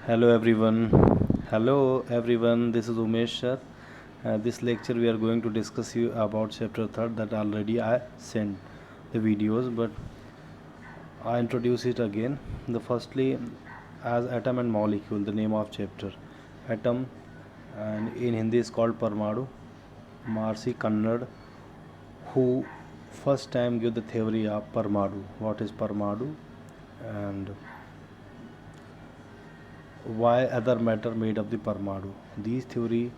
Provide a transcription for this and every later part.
Hello everyone. Hello everyone. This is Umesh sir. This lecture we are going to discuss you about chapter third that already I sent the videos, but I introduce it again. The firstly as atom and molecule. The name of chapter atom, and in Hindi is called Parmanu. Marcy Kannad, who first time give the theory of Parmanu. What is Parmanu, and why other matter made of the Parmanu. This theory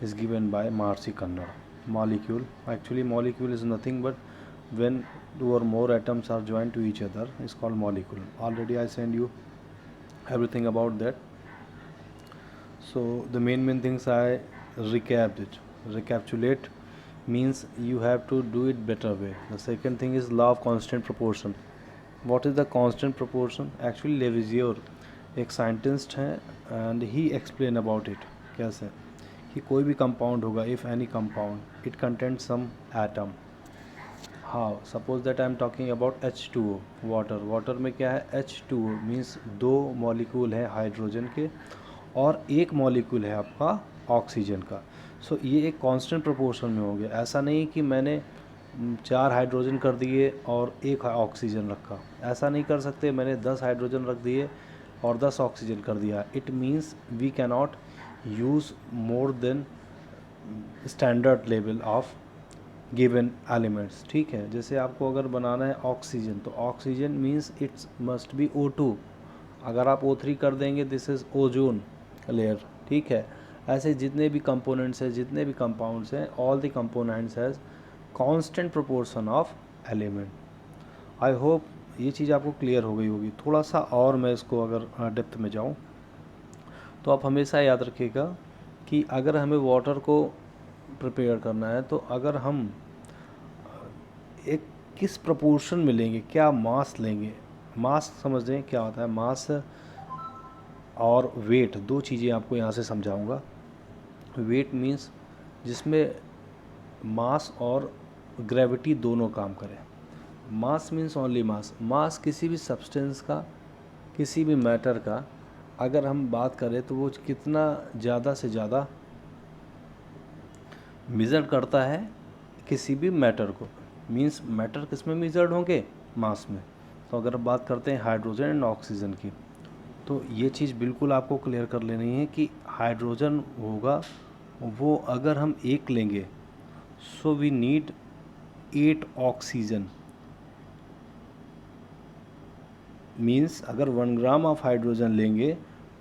is given by Marcy Kannada. Molecule. Actually, molecule is nothing but when two or more atoms are joined to each other is called molecule. Already I send you everything about that. So the main things I recapped it. Recapitulate means you have to do it better way. The second thing is law of constant proportion. What is the constant proportion? Actually Lavoisier एक scientist हैं and he explain about it कैसे कि कोई भी compound होगा if any compound it content some atom. हाँ, suppose that I am talking about H2O water में क्या है H2O मीन्स दो मॉलिक्यूल हैं हाइड्रोजन के और एक मॉलिक्यूल है आपका ऑक्सीजन का. सो ये एक कांस्टेंट प्रोपोर्शन में हो गया. ऐसा नहीं कि मैंने 4 हाइड्रोजन कर दिए और एक ऑक्सीजन रखा. ऐसा नहीं कर सकते. मैंने 10 हाइड्रोजन रख दिए और 10 ऑक्सीजन कर दिया. It means we can not use more than standard level of given elements. ठीक है, जैसे आपको अगर बनाना है ऑक्सीजन तो oxygen means it's must be O2. अगर आप O3 कर देंगे दिस इज़ ओजोन लेयर. ठीक है, ऐसे जितने भी कंपोनेंट्स हैं जितने भी कंपाउंड्स हैं all the components has constant proportion of element. I hope ये चीज़ आपको क्लियर हो गई होगी. थोड़ा सा और मैं इसको अगर डेप्थ में जाऊँ तो आप हमेशा याद रखिएगा कि अगर हमें वाटर को प्रिपेयर करना है तो अगर हम एक किस प्रपोर्शन में लेंगे, क्या मास लेंगे. मास समझ लें क्या होता है. मास और वेट दो चीज़ें आपको यहाँ से समझाऊंगा. वेट मीन्स जिसमें मास और ग्रेविटी दोनों काम करें. मास मीन्स ओनली मास. मास किसी भी सब्सटेंस का, किसी भी मैटर का अगर हम बात करें तो वो कितना ज़्यादा से ज़्यादा मेज़र करता है किसी भी मैटर को. मीन्स मैटर किस में मेज़र्ड होंगे, मास में. तो अगर बात करते हैं हाइड्रोजन एंड ऑक्सीजन की तो ये चीज़ बिल्कुल आपको क्लियर कर लेनी है कि हाइड्रोजन होगा वो अगर हम एक लेंगे so we need 8 oxygen. Means अगर 1 ग्राम ऑफ हाइड्रोजन लेंगे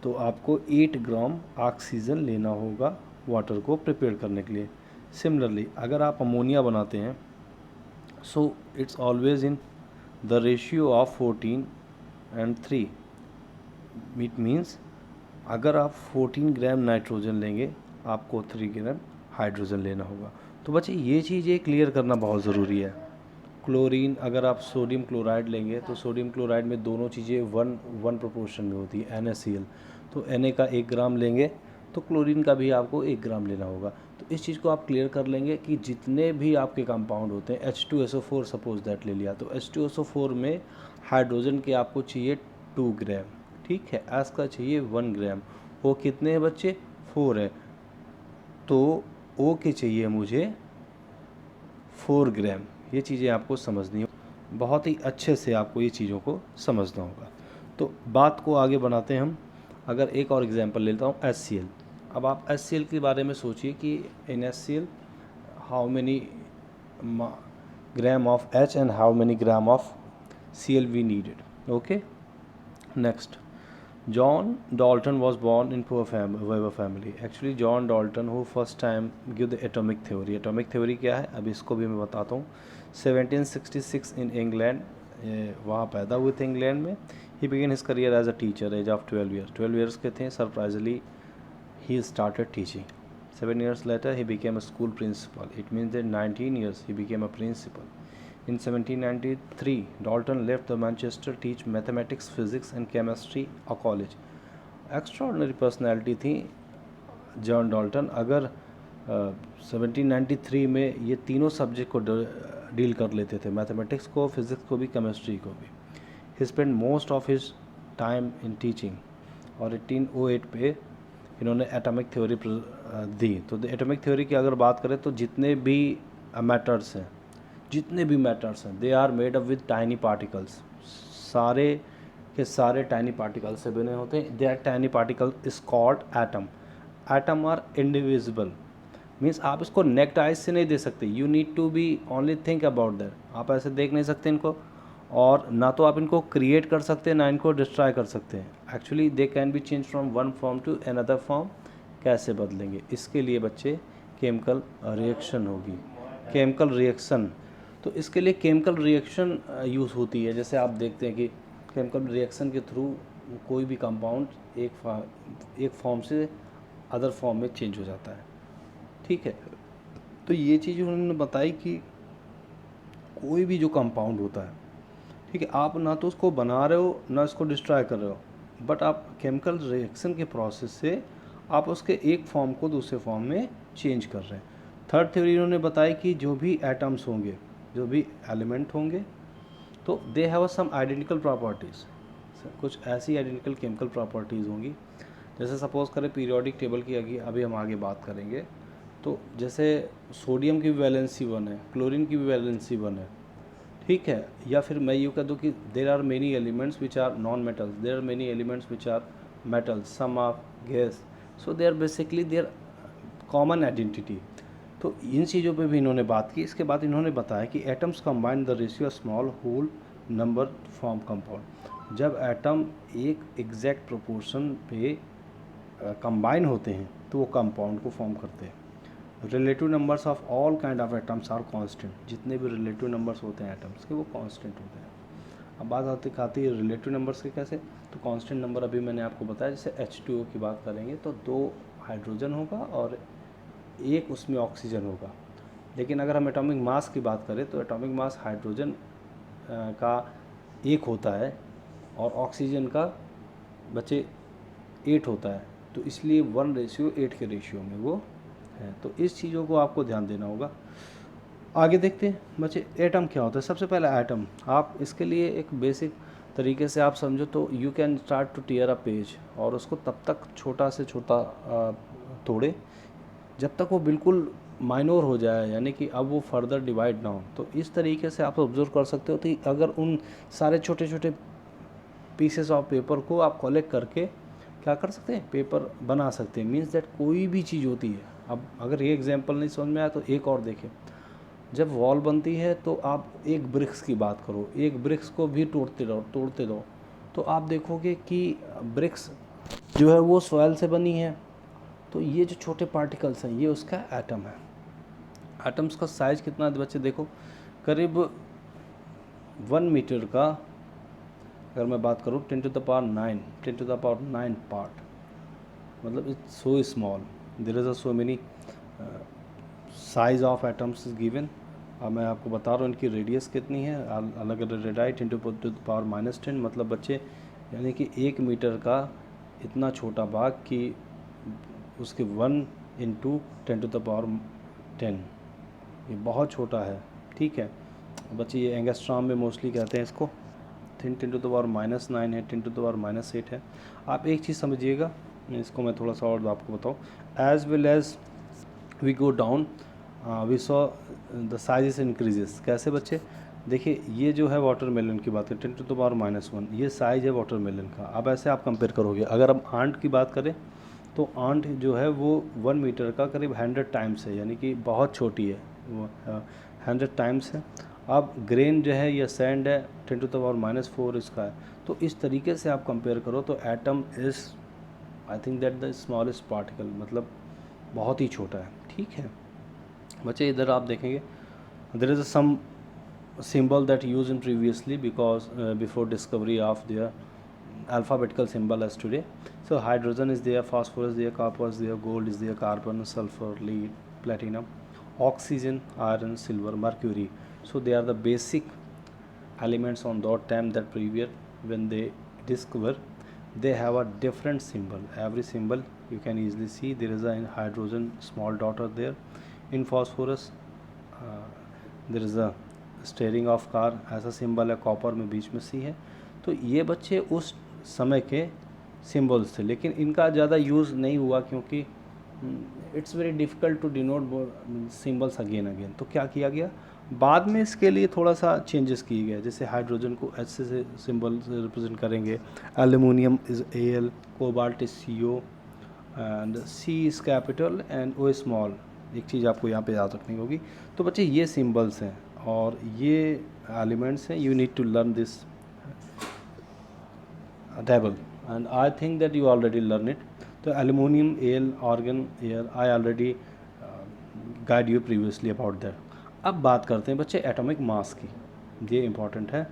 तो आपको 8 ग्राम ऑक्सीजन लेना होगा वाटर को प्रिपेयर करने के लिए. सिमिलरली अगर आप अमोनिया बनाते हैं so it's always in the ratio of 14:3. It means अगर आप 14 ग्राम नाइट्रोजन लेंगे आपको 3 ग्राम हाइड्रोजन लेना होगा. तो बच्चे ये चीज़ें क्लियर करना बहुत ज़रूरी है. क्लोरीन अगर आप सोडियम क्लोराइड लेंगे तो सोडियम क्लोराइड में दोनों चीज़ें वन प्रोपोर्शन में होती है NaCl. तो Na का 1 ग्राम लेंगे तो क्लोरीन का भी आपको 1 ग्राम लेना होगा. तो इस चीज़ को आप क्लियर कर लेंगे कि जितने भी आपके कंपाउंड होते हैं H2SO4 सपोज दैट ले लिया तो H2SO4 में हाइड्रोजन के आपको चाहिए 2 ग्राम. ठीक है, एस का चाहिए 1 ग्राम. ओ कितने हैं बच्चे, 4 है. तो ओ के चाहिए मुझे 4 ग्राम. ये चीज़ें आपको समझनी हो, बहुत ही अच्छे से आपको ये चीज़ों को समझना होगा. तो बात को आगे बनाते हैं हम. अगर एक और एग्जांपल लेता हूँ HCl. अब आप HCl के बारे में सोचिए कि in HCl how many gram of H and how many gram of Cl we needed. Okay, next. John Dalton was born in poor Weber family. Actually John Dalton who first time give the atomic theory. Atomic theory क्या है अब इसको भी मैं बताता हूँ. 1766 in England, वहाँ पैदा हुए थे इंग्लैंड में. He began his career as a teacher age of 12 years. 12 years के थे. Surprisingly he started teaching. 7 years later he became a school principal. It means that 19 years he became a principal. In 1793, Dalton left the Manchester teach mathematics, physics and chemistry a college. Extraordinary personality थी John Dalton. अगर 1793 में ये तीनों subject को deal कर लेते थे, mathematics को, फिज़िक्स को भी, केमिस्ट्री को भी. He spend most of his time in teaching. और 1808 पे इन्होंने एटॉमिक थ्योरी दी। तो एटॉमिक थ्योरी की अगर बात करें तो जितने भी मैटर्स हैं, they are made up with tiny particles, सारे के सारे टाइनी पार्टिकल से बने होते हैं। That tiny particle is called atom. Atom are indivisible, means आप इसको नेक्ड आइज से नहीं दे सकते, you need to be only think about that. आप ऐसे देख नहीं सकते इनको, और ना तो आप इनको क्रिएट कर सकते हैं ना इनको डिस्ट्रॉय कर सकते हैं। Actually they can be change from one form to another form. कैसे बदलेंगे? इसके लिए बच्चे केमिकल रिएक्शन होगी, केमिकल रिएक्शन। तो इसके लिए केमिकल रिएक्शन यूज़ होती है। जैसे आप देखते हैं कि केमिकल रिएक्शन के थ्रू कोई भी कंपाउंड एक फॉर्म से अदर फॉर्म में चेंज हो जाता है, ठीक है। तो ये चीज़ उन्होंने बताई कि कोई भी जो कंपाउंड होता है, ठीक है, आप ना तो उसको बना रहे हो ना इसको डिस्ट्रॉय कर रहे हो, बट आप केमिकल रिएक्शन के प्रोसेस से आप उसके एक फॉर्म को दूसरे फॉर्म में चेंज कर रहे हैं। थर्ड थ्योरी इन्होंने बताई कि जो भी एटम्स होंगे, जो भी एलिमेंट होंगे, तो they have some identical properties, कुछ ऐसी आइडेंटिकल केमिकल प्रॉपर्टीज़ होंगी। जैसे सपोज़ करें पीरियोडिक टेबल की अभी हम आगे बात करेंगे, तो जैसे सोडियम की भी वैलेंसी 1 है, क्लोरीन की भी वैलेंसी 1 है, ठीक है। या फिर मैं यूँ कह दूँ कि there are many elements which are non metals, there are many elements which are metals, some of gas, so they are basically their common identity. तो इन चीज़ों पे भी इन्होंने बात की। इसके बाद इन्होंने बताया कि atoms combine the ratio small whole number form compound. जब एटम एक एग्जैक्ट प्रोपोर्शन पे कंबाइन होते हैं तो वो कंपाउंड को फॉर्म करते हैं। Relative numbers of all kind of atoms are constant. जितने भी रिलेटिव नंबर्स होते हैं एटम्स के वो कांस्टेंट होते हैं। अब बात आती है रिलेटिव नंबर्स के कैसे, तो कांस्टेंट नंबर अभी मैंने आपको बताया। जैसे H2O की बात करेंगे तो 2 हाइड्रोजन होगा और 1 उसमें ऑक्सीजन होगा। लेकिन अगर हम एटॉमिक मास की बात करें तो एटॉमिक मास हाइड्रोजन का 1 होता है और ऑक्सीजन का बचे 8 होता है। तो इसलिए 1:8 के रेशियो में वो है। तो इस चीज़ों को आपको ध्यान देना होगा। आगे देखते हैं बच्चे एटम क्या होता है। सबसे पहला एटम, आप इसके लिए एक बेसिक तरीके से आप समझो तो you can start to tear a page, और उसको तब तक छोटा से छोटा तोड़े जब तक वो बिल्कुल माइनोर हो जाए, यानी कि अब वो फर्दर डिवाइड ना हो। तो इस तरीके से आप ऑब्जर्व कर सकते हो कि अगर उन सारे छोटे छोटे पीसेस ऑफ पेपर को आप कलेक्ट करके क्या कर सकते हैं, पेपर बना सकते हैं। मीन्स दैट कोई भी चीज़ होती है, अब अगर ये एग्जांपल नहीं समझ में आया तो एक और देखें। जब वॉल बनती है तो आप एक ब्रिक्स की बात करो, एक ब्रिक्स को भी तोड़ते रहो तो आप देखोगे कि ब्रिक्स जो है वो सॉइल से बनी है। तो ये जो छोटे पार्टिकल्स हैं ये उसका एटम है। एटम्स का साइज़ कितना है बच्चे देखो, करीब 1 मीटर का अगर मैं बात करूँ 10⁹ पार्ट, मतलब it's so small. There is so many size of atoms is given. अब मैं आपको बता रहा हूँ इनकी रेडियस कितनी है, अलग अलग रेडाई 10⁻⁻10, मतलब बच्चे यानी कि 1 मीटर का इतना छोटा भाग कि उसके 1 × 10⁻10, ये बहुत छोटा है, ठीक है बच्चे। ये एंगस्ट्रॉम में मोस्टली कहते हैं इसको। 10⁻⁻9 है, 10⁻⁸ है। आप एक चीज़ समझिएगा, इसको मैं थोड़ा सा और आपको बताऊँ। As well as we go down we saw the size increases. कैसे बच्चे देखिए, ये जो है वाटरमेलन की बात करें 10⁻⁻1, ये साइज़ है वाटरमेलन का। अब ऐसे आप कंपेयर करोगे, अगर हम आंट की बात करें तो आंट जो है वो 1 मीटर का करीब 100 टाइम्स है, यानी कि बहुत छोटी है वो, 100 टाइम्स है। अब ग्रेन जो है या सैंड है 10⁻⁻4 इसका है। तो इस तरीके से आप कंपेयर करो तो atom is I think that the smallest particle, मतलब बहुत ही छोटा है, ठीक है बच्चे। इधर आप देखेंगे there is some symbol that used in previously because before discovery of their alphabetical symbol as today. So hydrogen is there, phosphorus there, copper is there, gold is there, carbon, sulfur, lead, platinum, oxygen, iron, silver, mercury. So they are the basic elements on that time that previous when they discover, they have a different symbol. Every symbol you can easily see. There is a in hydrogen small dot are there, in phosphorus there is a steering of car ऐसा symbol है, copper में बीच में सी है। तो ये बच्चे उस समय के सिम्बल्स थे, लेकिन इनका ज़्यादा यूज़ नहीं हुआ क्योंकि it's very difficult to denote symbols again again. तो क्या किया गया, बाद में इसके लिए थोड़ा सा चेंजेस किए गए, जैसे हाइड्रोजन को एच से सिंबल से रिप्रेजेंट करेंगे, aluminium is Al, cobalt is CO, and C is capital and O small. एक चीज़ आपको यहाँ पे याद रखनी होगी। तो बच्चे ये सिंबल्स हैं और ये एलिमेंट्स हैं, you need to learn this table and I think that you already learn it. तो aluminium, Al, argon, air, I already guide you previously about that. अब बात करते हैं बच्चे एटॉमिक मास की। ये इम्पॉर्टेंट है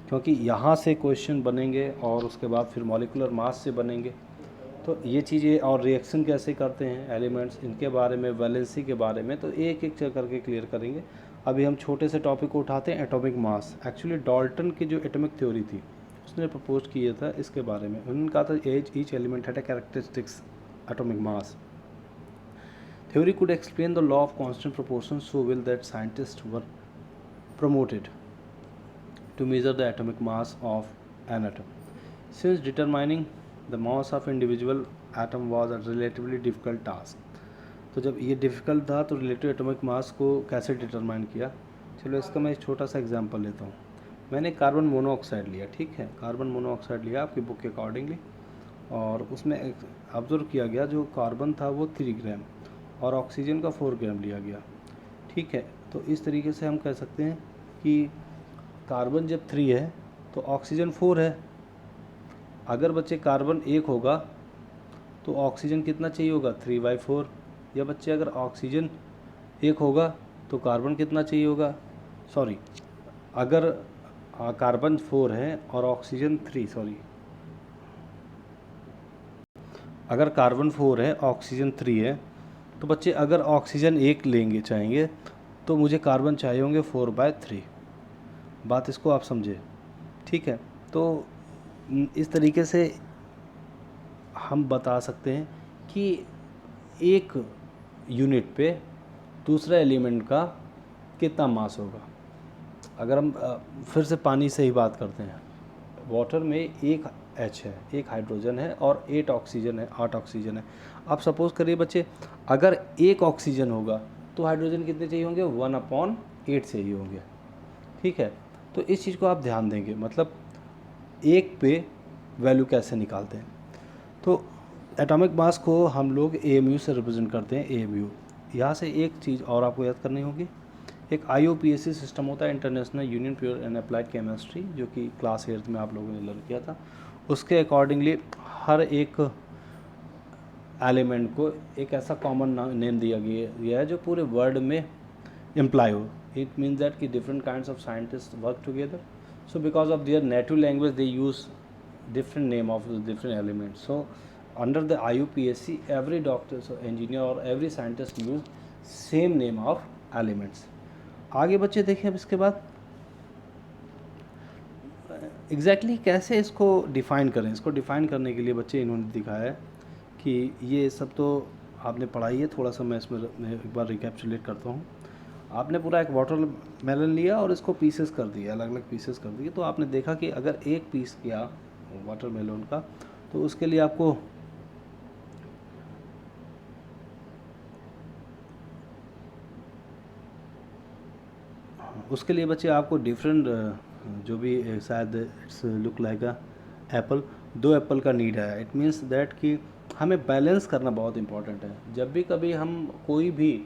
क्योंकि यहाँ से क्वेश्चन बनेंगे और उसके बाद फिर मॉलिकुलर मास से बनेंगे। तो ये चीज़ें और रिएक्शन कैसे करते हैं एलिमेंट्स, इनके बारे में, वैलेंसी के बारे में, तो एक एक करके क्लियर करेंगे। अभी हम छोटे से टॉपिक को उठाते हैं, एटॉमिक मास। एक्चुअली डाल्टन की जो एटॉमिक थ्योरी थी उसने प्रपोज किया था इसके बारे में। उन्होंने कहा था each element had a characteristics atomic mass. Theory could explain the law of constant proportion so well that scientists were promoted to measure the atomic mass of an atom. Since determining the mass of individual atom was a relatively difficult task. तो जब ये difficult था तो relative atomic mass को कैसे determine किया, चलो इसका मैं एक छोटा सा एग्जांपल लेता हूँ। मैंने कार्बन मोनोऑक्साइड लिया, ठीक है, कार्बन मोनोऑक्साइड लिया आपकी बुक के अकॉर्डिंगली, और उसमें ऑब्जर्व किया गया जो कार्बन था वो 3 ग्राम और ऑक्सीजन का 4 ग्राम लिया गया, ठीक है। तो इस तरीके से हम कह सकते हैं कि कार्बन जब 3 है तो ऑक्सीजन 4 है। अगर बच्चे कार्बन 1 होगा तो ऑक्सीजन कितना चाहिए होगा, 3/4। या बच्चे अगर ऑक्सीजन 1 होगा तो कार्बन कितना चाहिए होगा, सॉरी, अगर कार्बन 4 है और ऑक्सीजन 3, सॉरी, अगर कार्बन 4 है ऑक्सीजन 3 है तो बच्चे अगर ऑक्सीजन 1 लेंगे चाहेंगे तो मुझे कार्बन चाहिए होंगे 4/3। बात इसको आप समझे, ठीक है। तो इस तरीके से हम बता सकते हैं कि एक यूनिट पे दूसरा एलिमेंट का कितना मास होगा। अगर हम फिर से पानी से ही बात करते हैं, वाटर में एक H है, एक हाइड्रोजन है और 8 ऑक्सीजन है, 8 ऑक्सीजन है। आप सपोज़ करिए बच्चे अगर एक ऑक्सीजन होगा तो हाइड्रोजन कितने चाहिए होंगे, 1/8 चाहिए होंगे, ठीक है। तो इस चीज़ को आप ध्यान देंगे, मतलब एक पे वैल्यू कैसे निकालते हैं। तो एटॉमिक मास को हम लोग AMU से रिप्रेजेंट करते हैं, AMU। यहाँ से एक चीज़ और आपको याद करनी होगी, एक IUPAC सिस्टम होता है, international union pure and applied chemistry, जो कि क्लास 8 में आप लोगों ने लर्न किया था। उसके अकॉर्डिंगली हर एक एलिमेंट को एक ऐसा कॉमन नेम दिया गया है जो पूरे वर्ल्ड में इम्प्लाई हो। इट मीन्स दैट कि different kinds of scientist work together, so because of their native language they use different name of the different elements. So under the IUPAC every doctor or engineer or every scientist use same name of elements. आगे बच्चे देखें अब इसके बाद exactly कैसे इसको define करें। इसको डिफ़ाइन करने के लिए बच्चे इन्होंने दिखाया है कि ये सब तो आपने पढ़ाई है, थोड़ा सा मैं इसमें एक बार रिकैप्चुलेट करता हूँ। आपने पूरा एक वाटर मेलन लिया और इसको पीसेस कर दिया, अलग अलग पीसेस कर दिए। तो आपने देखा कि अगर एक पीस किया वाटरमेलन का तो उसके लिए आपको बच्चे आपको डिफरेंट जो भी शायद it's look like a Apple, 2 Apple का नीड है। इट मीन्स दैट कि हमें बैलेंस करना बहुत इंपॉर्टेंट है। जब भी कभी हम कोई भी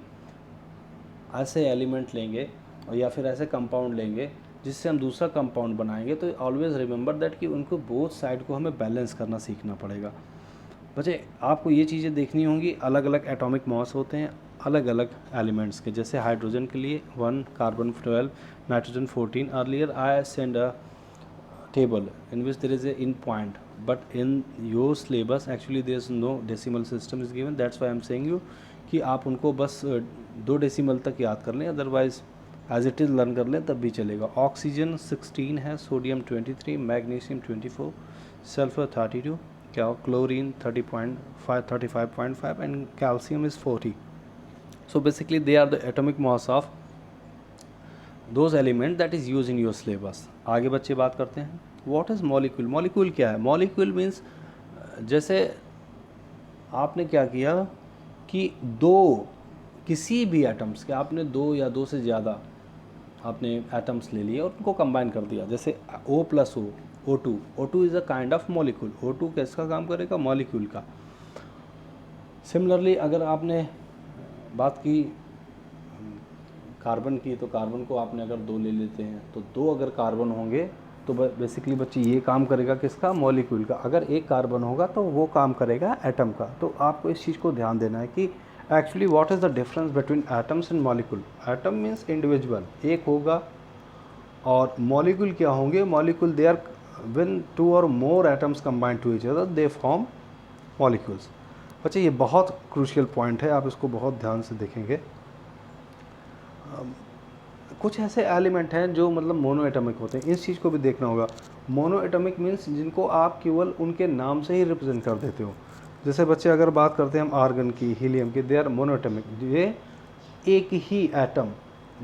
ऐसे एलिमेंट लेंगे और या फिर ऐसे कंपाउंड लेंगे जिससे हम दूसरा कंपाउंड बनाएंगे, तो ऑलवेज़ रिमेंबर दैट कि उनको बोथ साइड को हमें बैलेंस करना सीखना पड़ेगा। बच्चे आपको ये चीज़ें देखनी होंगी, अलग अलग एटॉमिक मास होते हैं अलग अलग एलिमेंट्स के। जैसे हाइड्रोजन के लिए 1, carbon 12, nitrogen 14। Earlier I send a table in which there is a in point, but in your syllabus actually there is no decimal system is given. That's why I am saying you कि आप उनको बस 2 decimal तक याद कर लें, otherwise as it is learn कर लें तब भी चलेगा। ऑक्सीजन 16 है, सोडियम 23, मैग्नीशियम 24, सल्फर 32, क्या chlorine 35.5 and calcium is 40। So basically they are the atomic mass of those element that is use in your syllabus. आगे बच्चे बात करते हैं व्हाट इज़ मॉलिक्यूल। मॉलिक्यूल क्या है? मॉलिक्यूल मीन्स जैसे आपने क्या किया कि किसी भी एटम्स के आपने दो या दो से ज़्यादा आपने एटम्स ले लिए और उनको कंबाइन कर दिया, जैसे O plus O2 is a kind of molecule. O2 किसका काम करेगा? मॉलिक्यूल का। सिमिलरली अगर आपने बात की कार्बन की, तो कार्बन को आपने अगर दो ले लेते हैं तो दो अगर कार्बन होंगे तो बेसिकली बच्चे ये काम करेगा किसका? मॉलिक्यूल का। अगर एक कार्बन होगा तो वो काम करेगा एटम का। तो आपको इस चीज़ को ध्यान देना है कि actually what is the difference between atoms and molecule. Atom means individual, एक होगा, और मॉलिक्यूल क्या होंगे? Molecule they are when two और more atoms combine to each other they form molecules. बच्चे ये बहुत क्रूशियल पॉइंट है, आप इसको बहुत ध्यान से देखेंगे। कुछ ऐसे एलिमेंट हैं जो मतलब मोनो एटमिक होते हैं, इस चीज़ को भी देखना होगा। मोनो एटमिक मीन्स जिनको आप केवल उनके नाम से ही रिप्रेजेंट कर देते हो। जैसे बच्चे अगर बात करते हैं हम आर्गन की, हीलियम की, दे आर मोनो एटमिक। ये एक ही एटम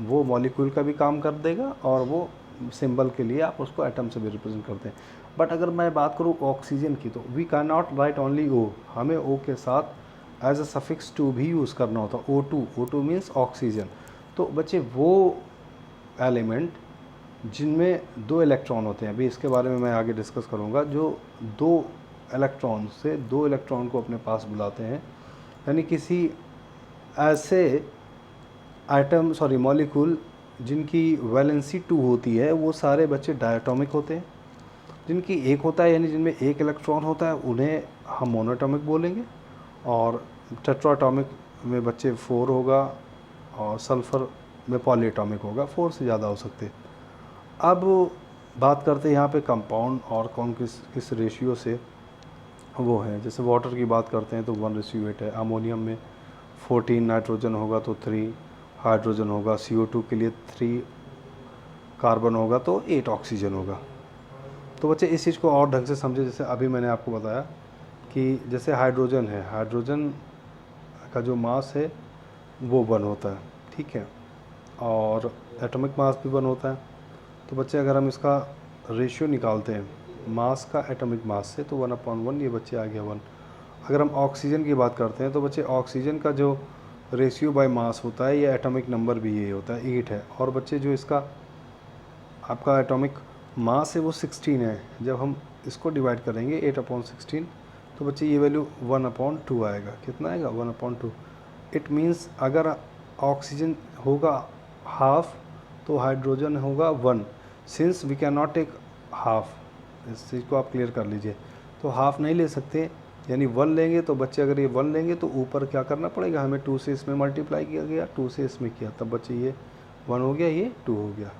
वो मॉलिक्यूल का भी काम कर देगा और वो सिंबल के लिए आप उसको एटम से भी रिप्रेजेंट करते हैं। बट अगर मैं बात करूँ ऑक्सीजन की, तो we can not write only O, हमें ओ के साथ एज अ सफिक्स टू भी यूज़ करना होता है। O2 means oxygen. तो बच्चे वो एलिमेंट जिनमें दो इलेक्ट्रॉन होते हैं, अभी इसके बारे में मैं आगे डिस्कस करूँगा, जो दो इलेक्ट्रॉन से दो इलेक्ट्रॉन को अपने पास बुलाते हैं, यानी किसी ऐसे मॉलिक्यूल जिनकी वैलेंसी 2 होती है, वो सारे बच्चे डायटोमिक होते हैं। जिनकी एक होता है, यानी जिनमें एक इलेक्ट्रॉन होता है, उन्हें हम मोनोटॉमिक बोलेंगे। और टेट्राटॉमिक में बच्चे 4 होगा, और सल्फ़र में पॉलीएटॉमिक होगा, 4 से ज़्यादा हो सकते हैं। अब बात करते हैं यहाँ पे कंपाउंड और कौन किस रेशियो से वो है। जैसे वाटर की बात करते हैं तो 1:8 है। अमोनियम में 14 नाइट्रोजन होगा तो 3 हाइड्रोजन होगा। CO2 के लिए 3 कार्बन होगा तो 8 ऑक्सीजन होगा। तो बच्चे इस चीज़ को और ढंग से समझे। जैसे अभी मैंने आपको बताया कि जैसे हाइड्रोजन है, हाइड्रोजन का जो मास है वो 1 होता है, ठीक है, और एटॉमिक मास भी 1 होता है। तो बच्चे अगर हम इसका रेशियो निकालते हैं मास का एटॉमिक मास से, तो 1/1, ये बच्चे आ गया 1। अगर हम ऑक्सीजन की बात करते हैं तो बच्चे ऑक्सीजन का जो रेशियो बाय मास होता है, ये एटॉमिक नंबर भी ये होता है, 8 है। और बच्चे जो इसका आपका एटॉमिक मास है वो 16 है। जब हम इसको डिवाइड करेंगे 8/16, तो बच्चे ये वैल्यू 1/2 आएगा। कितना आएगा? 1/2। इट मीन्स अगर ऑक्सीजन होगा हाफ तो हाइड्रोजन होगा 1। Since we can not take half, इस चीज़ को आप क्लियर कर लीजिए। तो हाफ नहीं ले सकते, यानी 1 लेंगे। तो बच्चे अगर ये 1 लेंगे तो ऊपर क्या करना पड़ेगा हमें? 2 से इसमें मल्टीप्लाई किया गया, 2 से इसमें किया, तब बच्चे ये 1 हो गया, ये 2 हो गया।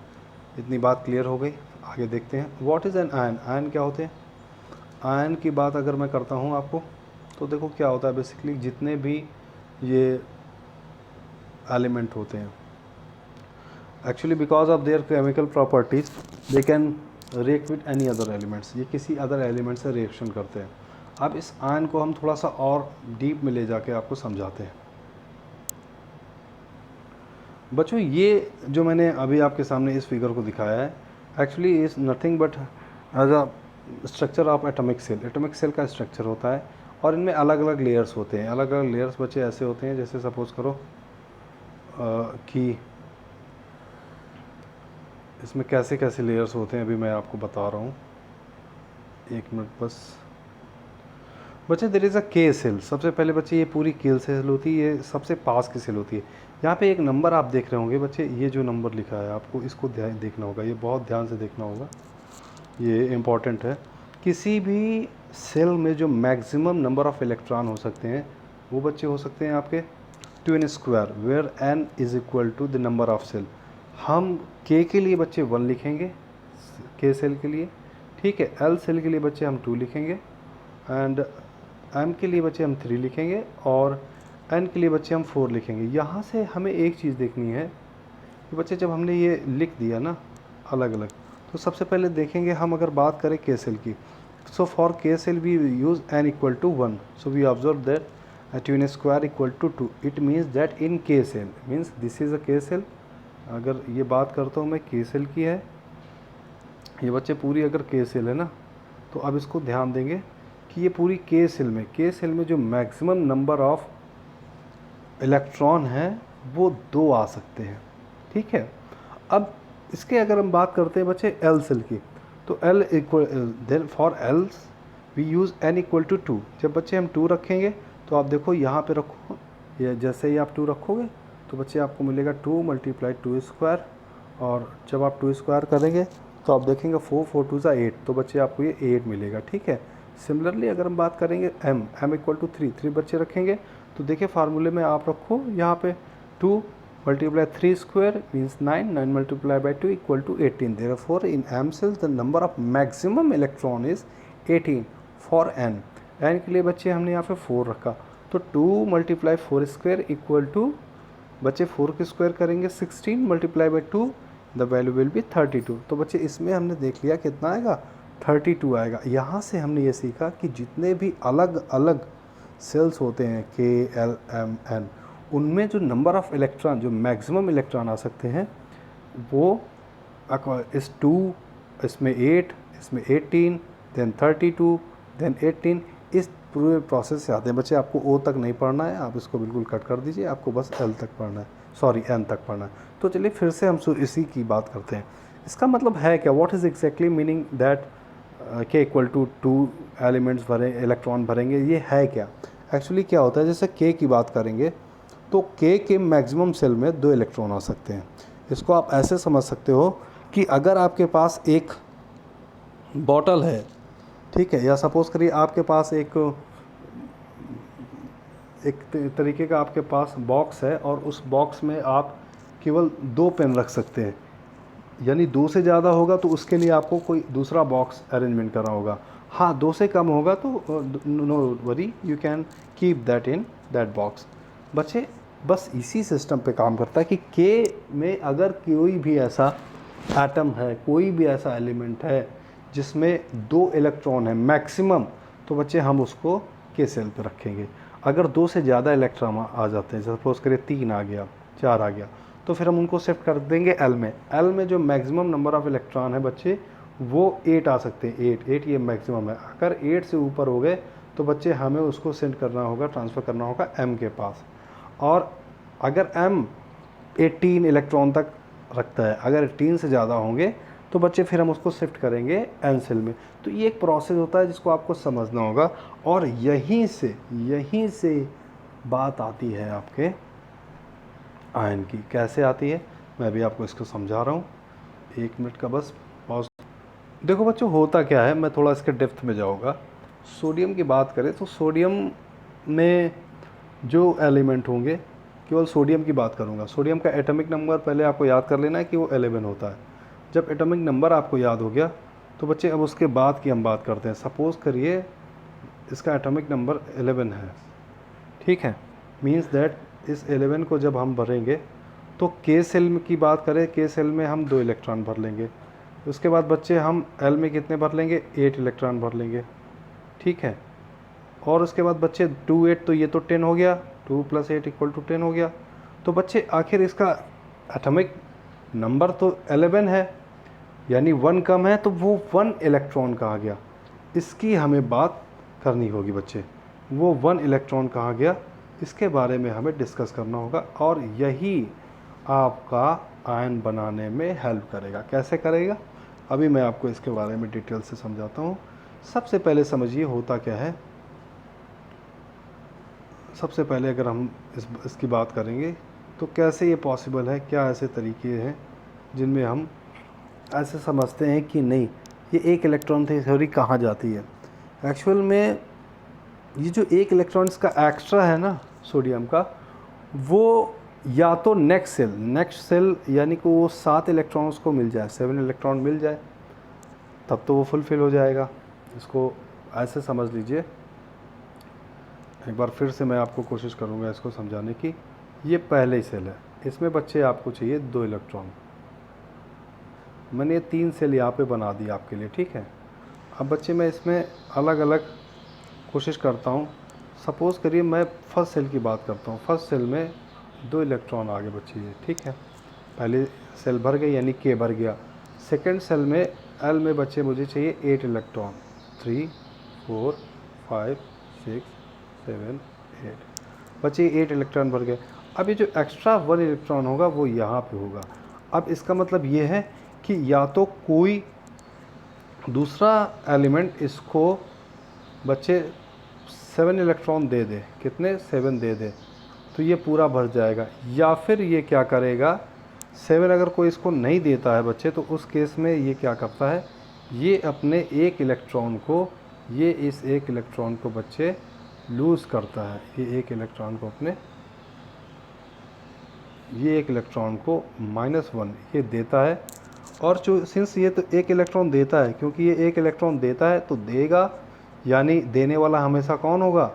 इतनी बात क्लियर हो गई। आगे देखते हैं what is an ion. Ion क्या होते हैं? आयन की बात अगर मैं करता हूँ आपको, तो देखो क्या होता है बेसिकली, जितने भी ये एलिमेंट होते हैं, actually because of their chemical properties they can react with any other elements. ये किसी अदर एलिमेंट से रिएक्शन करते हैं। अब इस आयन को हम थोड़ा सा और डीप में ले जाके आपको समझाते हैं। बच्चों ये जो मैंने अभी आपके सामने इस फिगर को दिखाया है, actually is nothing but as a structure of atomic shell. Atomic shell का स्ट्रक्चर होता है और इनमें अलग अलग लेयर्स होते हैं। अलग अलग लेयर्स बच्चे ऐसे होते हैं, जैसे सपोज़ करो कि इसमें कैसे कैसे लेयर्स होते हैं, अभी मैं आपको बता रहा हूँ, 1 मिनट बस। बच्चे there is a K cell. सबसे पहले बच्चे ये पूरी के सेल होती है, ये सबसे पास की सेल होती है। यहाँ पे एक नंबर आप देख रहे होंगे बच्चे, ये जो नंबर लिखा है आपको इसको ध्यान देखना होगा, ये बहुत ध्यान से देखना होगा, ये इम्पॉर्टेंट है। किसी भी सेल में जो मैक्सिमम नंबर ऑफ़ इलेक्ट्रॉन हो सकते हैं वो बच्चे हो सकते हैं आपके 2n², where n is equal to the number of shell. हम k के लिए बच्चे 1 लिखेंगे, k सेल के लिए, ठीक है। l सेल के लिए बच्चे हम 2 लिखेंगे, एंड m के लिए बच्चे हम 3 लिखेंगे, और n के लिए बच्चे हम 4 लिखेंगे। यहाँ से हमें एक चीज़ देखनी है कि बच्चे जब हमने ये लिख दिया ना अलग अलग, तो सबसे पहले देखेंगे हम अगर बात करें के सेल की, so for K shell we use n equal to 1, so we observe that 2n² equal to 2। It means that in K shell means this is a K shell. अगर ये बात करता हूँ मैं के सेल की है, ये बच्चे पूरी अगर के सेल है ना, तो अब इसको ध्यान देंगे कि ये पूरी के सेल में जो मैक्सिमम नंबर ऑफ इलेक्ट्रॉन हैं वो 2 आ सकते हैं, ठीक है। अब इसके अगर हम बात करते हैं बच्चे एल सेल की, तो L equal then for else we use N equal to 2। जब बच्चे हम 2 रखेंगे तो आप देखो यहाँ पे रखो, ये जैसे ही आप 2 रखोगे तो बच्चे आपको मिलेगा 2 मल्टीप्लाई 2 स्क्वायर, और जब आप 2 स्क्वायर करेंगे तो आप देखेंगे 4 4 2 ज़ा 8, तो बच्चे आपको ये 8 मिलेगा, ठीक है। सिमिलरली अगर हम बात करेंगे एम इक्वल टू 3 बच्चे रखेंगे तो देखिए फार्मूले में आप रखो यहाँ पे 2 multiply 3 square means 9 multiply by 2 equal to 18। Therefore in M shell the number of maximum electron is 18 for N के लिए बच्चे हमने यहाँ पे 4 रखा, तो 2 मल्टीप्लाई 4 स्क्वायर इक्वल टू बच्चे 4 के स्क्वायर करेंगे 16 multiply by 2 the value will be 32। तो बच्चे इसमें हमने देख लिया कितना आएगा, 32 आएगा। यहाँ से हमने ये सीखा कि जितने भी अलग अलग सेल्स होते हैं के एल एम एन, उनमें जो नंबर ऑफ इलेक्ट्रॉन, जो मैक्सिमम इलेक्ट्रॉन आ सकते हैं वो इस 2, इसमें 8, इसमें 18, देन 32, देन 18, इस पूरे प्रोसेस से आते हैं। बच्चे आपको ओ तक नहीं पढ़ना है, आप इसको बिल्कुल कट कर दीजिए, आपको बस एल तक पढ़ना है, सॉरी एन तक पढ़ना है। तो चलिए फिर से हम इसी की बात करते हैं। इसका मतलब है क्या, what is exactly meaning that के इक्वल टू 2 एलिमेंट्स भरे इलेक्ट्रॉन भरेंगे, ये है क्या। एक्चुअली क्या होता है, जैसे के की बात करेंगे तो के मैक्सिमम सेल में 2 इलेक्ट्रॉन आ सकते हैं। इसको आप ऐसे समझ सकते हो कि अगर आपके पास एक बॉटल है, ठीक है, या सपोज़ करिए आपके पास एक तरीके का आपके पास बॉक्स है और उस बॉक्स में आप केवल 2 पेन रख सकते हैं, यानी 2 से ज़्यादा होगा तो उसके लिए आपको कोई दूसरा बॉक्स अरेंजमेंट करना होगा। हाँ, 2 से कम होगा तो no worry, you can keep that in that box. बच्चे बस इसी सिस्टम पे काम करता है कि के में अगर कोई भी ऐसा एटम है, कोई भी ऐसा एलिमेंट है जिसमें 2 इलेक्ट्रॉन है मैक्सिमम, तो बच्चे हम उसको के सेल पे रखेंगे। अगर 2 से ज़्यादा इलेक्ट्रॉन आ जाते हैं, सपोज करें 3 आ गया, 4 आ गया, तो फिर हम उनको शिफ्ट कर देंगे एल में। एल में जो मैक्सिमम नंबर ऑफ़ इलेक्ट्रॉन है बच्चे वो 8 आ सकते हैं, 8 ये मैक्सिमम है। अगर 8 से ऊपर हो गए तो बच्चे हमें उसको सेंड करना होगा, ट्रांसफ़र करना होगा एम के पास। और अगर एम 18 इलेक्ट्रॉन तक रखता है, अगर 18 से ज़्यादा होंगे तो बच्चे फिर हम उसको शिफ्ट करेंगे एन सेल में। तो ये एक प्रोसेस होता है जिसको आपको समझना होगा, और यहीं से बात आती है आपके आयन की। कैसे आती है मैं भी आपको इसको समझा रहा हूँ, 1 मिनट का बस पॉज। देखो बच्चों होता क्या है, मैं थोड़ा इसके डेप्थ में जाऊँगा। सोडियम की बात करें तो सोडियम में जो एलिमेंट होंगे, केवल सोडियम की बात करूँगा। सोडियम का एटॉमिक नंबर पहले आपको याद कर लेना है कि वो 11 होता है। जब एटॉमिक नंबर आपको याद हो गया तो बच्चे अब उसके बाद की हम बात करते हैं। सपोज़ करिए इसका एटॉमिक नंबर 11 है, ठीक है, मींस दैट इस 11 को जब हम भरेंगे तो के सेल की बात करें, के सेल में हम 2 इलेक्ट्रॉन भर लेंगे। उसके बाद बच्चे हम एल में कितने भर लेंगे, 8 इलेक्ट्रॉन भर लेंगे, ठीक है। और उसके बाद बच्चे 2 8, तो ये तो 10 हो गया, 2 + 8 = 10 हो गया। तो बच्चे आखिर इसका एटॉमिक नंबर तो 11 है, यानी 1 कम है, तो वो 1 इलेक्ट्रॉन कहाँ गया, इसकी हमें बात करनी होगी बच्चे। वो 1 इलेक्ट्रॉन कहाँ गया, इसके बारे में हमें डिस्कस करना होगा, और यही आपका आयन बनाने में हेल्प करेगा। कैसे करेगा, अभी मैं आपको इसके बारे में डिटेल से समझाता हूँ। सबसे पहले समझिए होता क्या है। सबसे पहले अगर हम इसकी बात करेंगे तो कैसे ये पॉसिबल है, क्या ऐसे तरीके हैं जिनमें हम ऐसे समझते हैं कि नहीं ये 1 इलेक्ट्रॉन थ्योरी कहाँ जाती है। एक्चुअल में ये जो 1 इलेक्ट्रॉन इसका एक्स्ट्रा है ना सोडियम का, वो या तो नेक्स्ट सेल यानी कि वो 7 इलेक्ट्रॉन उसको मिल जाए, 7 इलेक्ट्रॉन मिल जाए, तब तो वो फुलफिल हो जाएगा। इसको ऐसे समझ लीजिए। एक बार फिर से मैं आपको कोशिश करूँगा इसको समझाने की। ये पहले ही सेल है, इसमें बच्चे आपको चाहिए 2 इलेक्ट्रॉन। मैंने 3 सेल यहाँ पे बना दिया आपके लिए, ठीक है। अब बच्चे मैं इसमें अलग अलग कोशिश करता हूँ। सपोज़ करिए मैं फर्स्ट सेल की बात करता हूँ। फर्स्ट सेल में 2 इलेक्ट्रॉन आगे बचे हैं, ठीक है। पहले सेल भर गई यानी के भर गया। सेकेंड सेल में एल में बचे मुझे चाहिए 8 इलेक्ट्रॉन, 3 4 5 6 7 8। बच्चे 8 इलेक्ट्रॉन भर गए। अब ये जो एक्स्ट्रा 1 इलेक्ट्रॉन होगा वो यहाँ पे होगा। अब इसका मतलब ये है कि या तो कोई दूसरा एलिमेंट इसको बच्चे 7 इलेक्ट्रॉन दे दे, कितने 7 दे दे, तो ये पूरा भर जाएगा। या फिर ये क्या करेगा, 7 अगर कोई इसको नहीं देता है बच्चे, तो उस केस में ये क्या करता है, ये अपने एक इलेक्ट्रॉन को, ये इस एक इलेक्ट्रॉन को बच्चे लूज़ करता है। ये एक इलेक्ट्रॉन को अपने, ये एक इलेक्ट्रॉन को -1 ये देता है। और जो सिंस ये तो एक इलेक्ट्रॉन देता है, क्योंकि ये एक इलेक्ट्रॉन देता है तो देगा, यानी देने वाला हमेशा कौन होगा,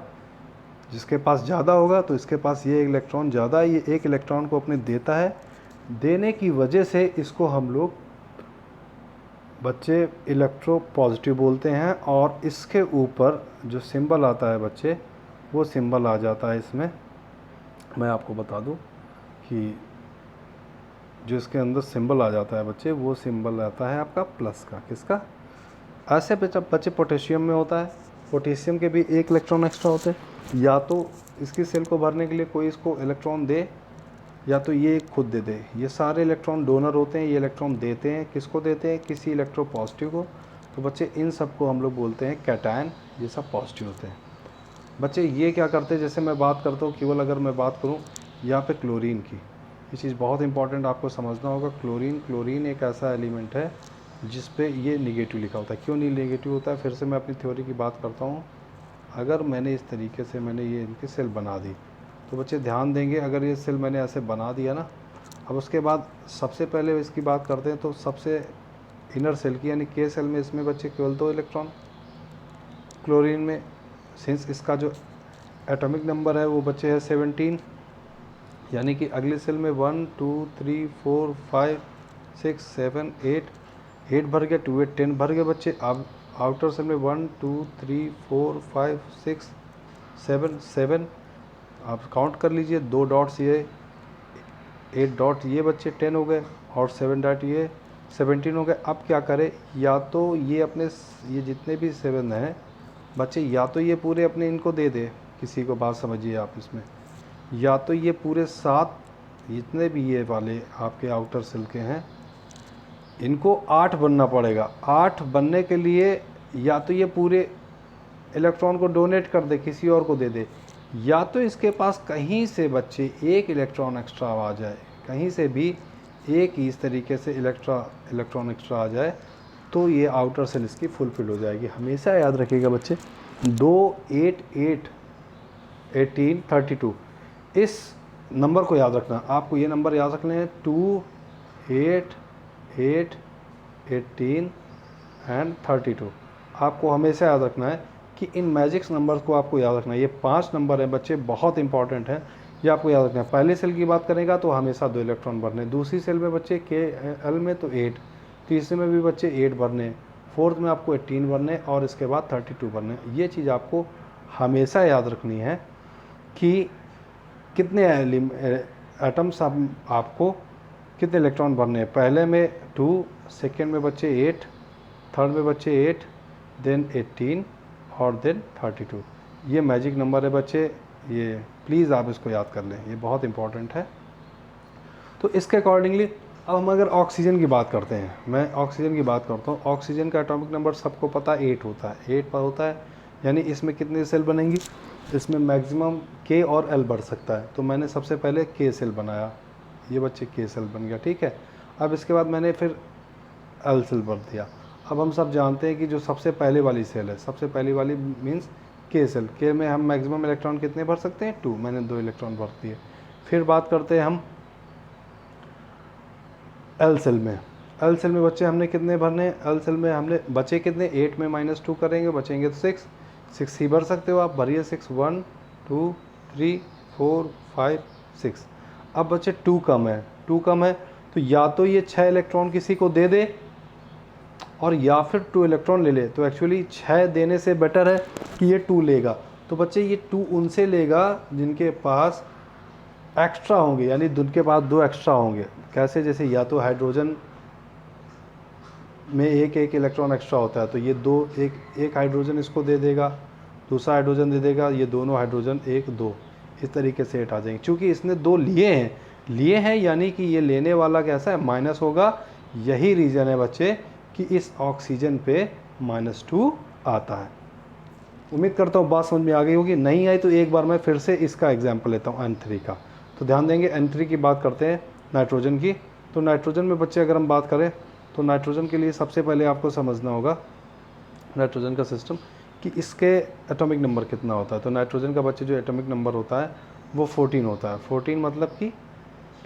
जिसके पास ज़्यादा होगा। तो इसके पास ये इलेक्ट्रॉन ज़्यादा है, ये एक इलेक्ट्रॉन को अपने देता है। देने की वजह से इसको हम लोग बच्चे इलेक्ट्रो पॉजिटिव बोलते हैं। और इसके ऊपर जो सिंबल आता है बच्चे, वो सिंबल आ जाता है इसमें। मैं आपको बता दूं कि जो इसके अंदर सिंबल आ जाता है बच्चे, वो सिंबल आता है आपका प्लस का। किसका? ऐसे बच्चे पोटेशियम में होता है, पोटेशियम के भी एक इलेक्ट्रॉन एक्स्ट्रा होते हैं। या तो इसकी सेल को भरने के लिए कोई इसको इलेक्ट्रॉन दे, या तो ये खुद दे दे। ये सारे इलेक्ट्रॉन डोनर होते हैं, ये इलेक्ट्रॉन देते हैं, किसको देते हैं, किसी इलेक्ट्रो पॉजिटिव को। तो बच्चे इन सब को हम लोग बोलते हैं कैटायन, ये सब पॉजिटिव होते हैं। बच्चे ये क्या करते हैं, जैसे मैं बात करता हूँ, केवल अगर मैं बात करूँ यहाँ पे क्लोरीन की, ये चीज़ बहुत इंपॉर्टेंट आपको समझना होगा। क्लोरीन एक ऐसा एलिमेंट है जिस पे ये निगेटिव लिखा होता है। क्यों नहीं निगेटिव होता है, फिर से मैं अपनी थ्योरी की बात करता हूँ। अगर मैंने इस तरीके से मैंने ये इनकी सेल बना दी, तो बच्चे ध्यान देंगे, अगर ये सेल मैंने ऐसे बना दिया ना, अब उसके बाद सबसे पहले इसकी बात करते हैं, तो सबसे इनर सेल की यानी के सेल में इसमें बच्चे केवल 2 इलेक्ट्रॉन क्लोरीन में। सिंस इसका जो एटॉमिक नंबर है वो बच्चे है 17, यानी कि अगले सेल में 1 2 3 4 5 6 7 8 भर गया, 2 8 10 भर गए बच्चे। अब आउटर सेल में 1 2 3 4 5 6 7 आप काउंट कर लीजिए, 2 डॉट्स ये 8 डॉट ये बच्चे 10 हो गए, और 7 डॉट ये 17 हो गए। अब क्या करें, या तो ये अपने ये जितने भी 7 हैं बच्चे, या तो ये पूरे अपने इनको दे दे किसी को, बात समझिए आप इसमें, या तो ये पूरे 7 जितने भी ये वाले आपके आउटर सेल के हैं, इनको 8 बनना पड़ेगा। 8 बनने के लिए या तो ये पूरे इलेक्ट्रॉन को डोनेट कर दे, किसी और को दे दे, या तो इसके पास कहीं से बच्चे एक इलेक्ट्रॉन एक्स्ट्रा आ जाए, कहीं से भी एक ही इस तरीके से इलेक्ट्रॉन एक्स्ट्रा आ जाए, तो ये आउटर सेल इसकी फुलफिल हो जाएगी। हमेशा याद रखिएगा बच्चे, 2 8 8 18 32 इस नंबर को याद रखना। आपको ये नंबर याद रखने हैं, 2 8 8 18 एंड 32। आपको हमेशा याद रखना है कि इन मैजिक्स नंबर्स को आपको याद रखना है। ये 5 नंबर हैं बच्चे, बहुत इंपॉर्टेंट है, ये आपको याद रखना है। पहले सेल की बात करेगा तो हमेशा 2 इलेक्ट्रॉन भरने, दूसरी सेल में बच्चे के एल में तो 8, तीसरे में भी बच्चे 8 भरने, फोर्थ में आपको 18 भरने, और इसके बाद 32 भरने। ये चीज़ आपको हमेशा याद रखनी है कि कितने एटम्स आपको कितने इलेक्ट्रॉन भरने हैं। पहले में 2, सेकेंड में बच्चे 8, थर्ड में बच्चे 8, देन 18 और देन 32। ये मैजिक नंबर है बच्चे, ये प्लीज़ आप इसको याद कर लें, ये बहुत इंपॉर्टेंट है। तो इसके अकॉर्डिंगली अब हम अगर ऑक्सीजन की बात करते हैं, मैं ऑक्सीजन की बात करता हूँ। ऑक्सीजन का एटॉमिक नंबर सबको पता है 8 होता है, 8 पर होता है, यानी इसमें कितनी सेल बनेंगी, इसमें मैक्सिमम के और एल बढ़ सकता है। तो मैंने सबसे पहले के सेल बनाया, ये बच्चे के सेल बन गया, ठीक है। अब इसके बाद मैंने फिर एल सेल भर दिया। अब हम सब जानते हैं कि जो सबसे पहले वाली सेल है, सबसे पहली वाली मीन्स के सेल, के में हम मैक्सिमम इलेक्ट्रॉन कितने भर सकते हैं, 2, मैंने 2 इलेक्ट्रॉन भर दिए। फिर बात करते हैं हम एल सेल में। एल सेल में बच्चे हमने कितने भरने, एल सेल में हमने बचे कितने, 8 में -2 करेंगे, बचेंगे तो 6 ही भर सकते हो आप, भरिए 6, 1 2 3 4 5 6। अब बच्चे 2 कम है, 2 कम है, तो या तो ये 6 इलेक्ट्रॉन किसी को दे दे, और या फिर 2 इलेक्ट्रॉन ले ले। तो एक्चुअली 6 देने से बेटर है कि ये 2 लेगा। तो बच्चे ये 2 उनसे लेगा जिनके पास एक्स्ट्रा होंगे, यानी जिनके पास 2 एक्स्ट्रा होंगे। कैसे, जैसे या तो हाइड्रोजन में एक इलेक्ट्रॉन एक्स्ट्रा होता है, तो ये 2 एक हाइड्रोजन इसको दे देगा, दूसरा हाइड्रोजन दे देगा, ये दोनों हाइड्रोजन 1 2 इस तरीके से 8 आ जाएंगे। क्योंकि इसने 2 लिए हैं यानी कि ये लेने वाला कैसा है, माइनस होगा। यही रीज़न है बच्चे कि इस ऑक्सीजन पे -2 आता है। उम्मीद करता हूँ बात समझ में आ गई होगी। नहीं आई तो एक बार मैं फिर से इसका एग्जाम्पल लेता हूँ N3 का। तो ध्यान देंगे, N3 की बात करते हैं, नाइट्रोजन की। तो नाइट्रोजन में बच्चे अगर हम बात करें तो नाइट्रोजन के लिए सबसे पहले आपको समझना होगा नाइट्रोजन का सिस्टम कि इसके एटॉमिक नंबर कितना होता है। तो नाइट्रोजन का बच्चे जो एटॉमिक नंबर होता है वो 14 होता है। 14 मतलब कि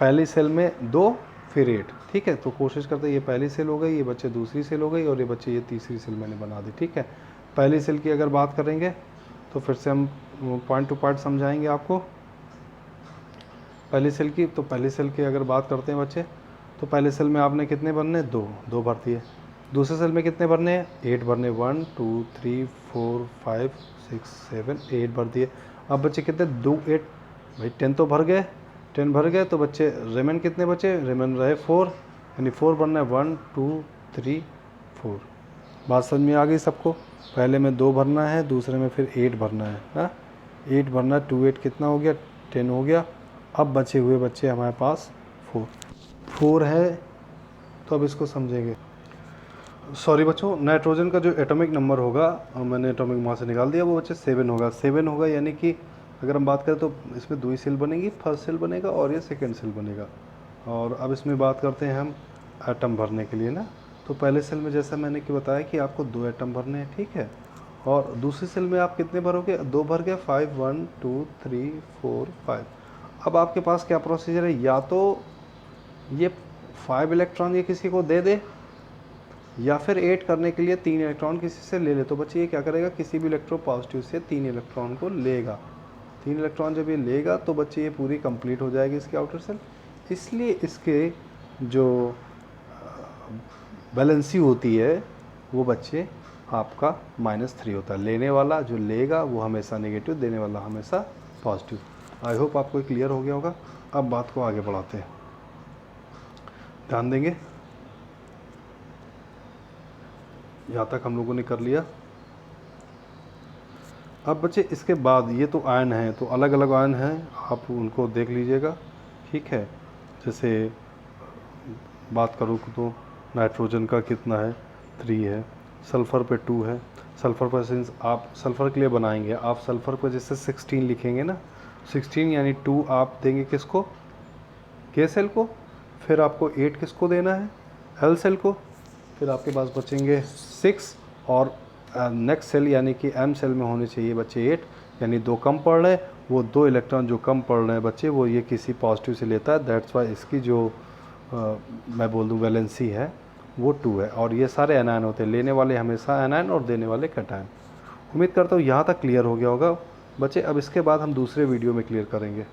पहली सेल में 2 फिर 8, ठीक है। तो कोशिश करते हैं, ये पहली सेल हो गई, ये बच्चे दूसरी सेल हो गई और ये बच्चे ये तीसरी सेल मैंने बना दी, ठीक है। पहली सेल की अगर बात करेंगे तो फिर से हम पॉइंट टू पॉइंट समझाएंगे आपको पहली सेल की। तो पहली सेल की अगर बात करते हैं बच्चे, तो पहले सेल में आपने कितने भरने, 2 भर दिए। दूसरे सेल में कितने भरने हैं, 8 भरने, 1 2 3 4 5 6 7 8 भर दिए। अब बच्चे कितने, 2 8 भाई 10 तो भर गए, 10 भर गए। तो बच्चे रेमेन कितने बचे, रेमेन रहे 4, यानी 4 भरना है, 1 2 3 4। बात समझ में आ गई सबको। पहले में 2 भरना है, दूसरे में फिर 8 भरना है ना, 8 भरना, 2 8 कितना हो गया, 10 हो गया। अब बचे हुए बच्चे हमारे पास 4 है। तो अब इसको समझेंगे। सॉरी बच्चों, नाइट्रोजन का जो एटॉमिक नंबर होगा, मैंने एटॉमिक वहाँ से निकाल दिया, वो बच्चे 7 होगा। 7 होगा यानी कि अगर हम बात करें तो इसमें 2 ही सेल बनेगी, फर्स्ट सेल बनेगा और ये सेकंड सेल बनेगा। और अब इसमें बात करते हैं हम एटम भरने के लिए ना। तो पहले सेल में जैसा मैंने कि बताया कि आपको 2 एटम भरने हैं, ठीक है। और दूसरी सेल में आप कितने भरोगे, 2 भर गए, 5 1 2 3 4 5। अब आपके पास क्या प्रोसीजर है, या तो ये 5 इलेक्ट्रॉन ये किसी को दे दे, या फिर 8 करने के लिए 3 इलेक्ट्रॉन किसी से ले ले। तो बच्चे ये क्या करेगा, किसी भी इलेक्ट्रोपॉजिटिव से 3 इलेक्ट्रॉन को लेगा। 3 इलेक्ट्रॉन जब ये लेगा तो बच्चे ये पूरी कंप्लीट हो जाएगी इसकी आउटर सेल। इसलिए इसके जो वैलेंसी होती है वो बच्चे आपका -3 होता है। लेने वाला जो लेगा वो हमेशा नेगेटिव, देने वाला हमेशा पॉजिटिव। आई होप आपको क्लियर हो गया होगा। अब बात को आगे बढ़ाते हैं, ध्यान देंगे। यहाँ तक हम लोगों ने कर लिया। अब बच्चे इसके बाद ये तो आयन है, तो अलग अलग आयन हैं, आप उनको देख लीजिएगा, ठीक है। जैसे बात करूँ तो नाइट्रोजन का कितना है, 3 है। सल्फ़र पे 2 है। सल्फ़र पर सिंस आप सल्फ़र के लिए बनाएंगे, आप सल्फ़र पर जैसे 16 लिखेंगे ना, 16 यानी 2 आप देंगे किसको, के सेल को। फिर आपको 8 किसको देना है, एल सेल को। फिर आपके पास बचेंगे 6 और नेक्स्ट सेल यानी कि एम सेल में होने चाहिए बच्चे 8, यानी 2 कम पड़ रहे हैं। वो 2 इलेक्ट्रॉन जो कम पड़ रहे हैं बच्चे, वो ये किसी पॉजिटिव से लेता है। दैट्स वाई इसकी जो मैं बोल दूँ वैलेंसी है वो 2 है। और ये सारे एनायन होते हैं, लेने वाले हमेशा एनायन और देने वाले कैटायन। उम्मीद करता हूँ यहाँ तक क्लियर हो गया होगा बच्चे। अब इसके बाद हम दूसरे वीडियो में क्लियर करेंगे।